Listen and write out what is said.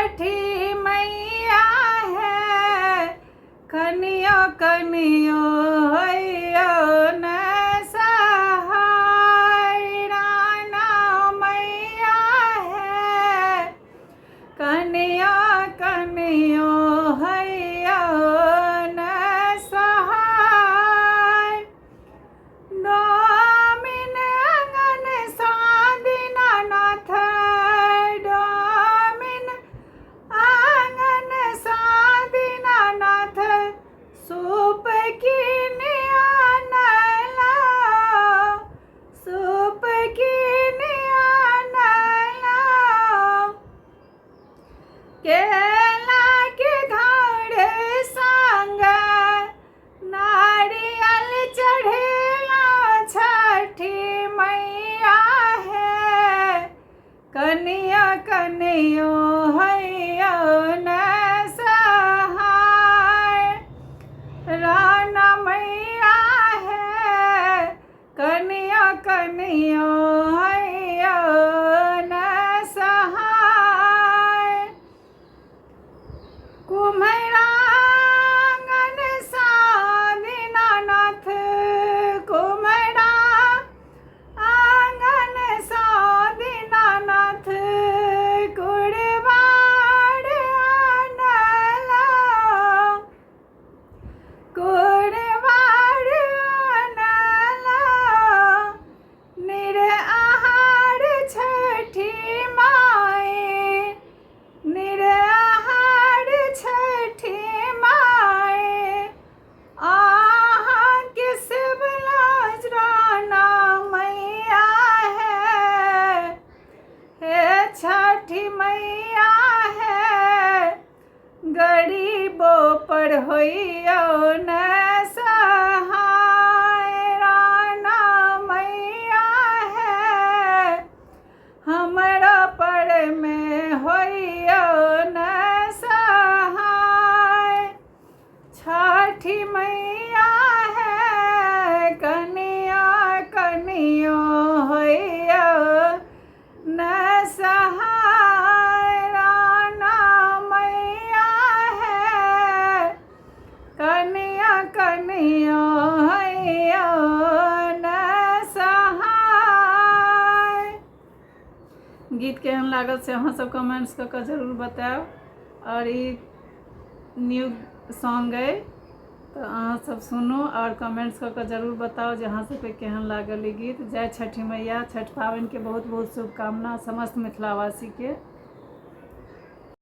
छठी मैया है, कनियो कनियो हैयो न सहाय। राना मैया है, कनियो कनियो हैयो न सहाय। डोमिन अंगन दीनानाथ, डोमिन आंगन दीनानाथ, सूप कीने आनला, सूप कीने आनला। केला के घड़ संग नारियल चढ़ेला, छठी मैया है, कनिया कनियो हैयो न सहाय। राना मैया है, कनिया कनियो हैयो न सहाय। कुम्हरा आंगन दीनानाथ, कुम्हरा आंगन दीनानाथ, कुड़बाड़ आनला, कुड़बाड़ आनला। निरआहार छठी माई, निरआहार छठी माई, आहाँ के सिवलाज राना मैया है, हे छठी मैया है, गरीबों पर होइयो न सहाय। राना मैया है, हमरा पर में होइयो न सहाय। छठी मैया है, कनिया कनियो होइयो न सहाय। राना मैया है, कनिया कनियो होइयो न सहाय। गीत केहन लागल से अहाँ सब कमेंट्स कऽ कऽ जरूर बताएब। और ई न्यू सॉन्ग अइ तो अहाँ सब सुनू और कमेंट्स कऽ कऽ जरूर बताओ जे अहाँ सबके केहन लागल ई गीत। जय छठी मैया, छठ पाबनि के बहुत बहुत शुभकामना समस्त मिथिलावासी के।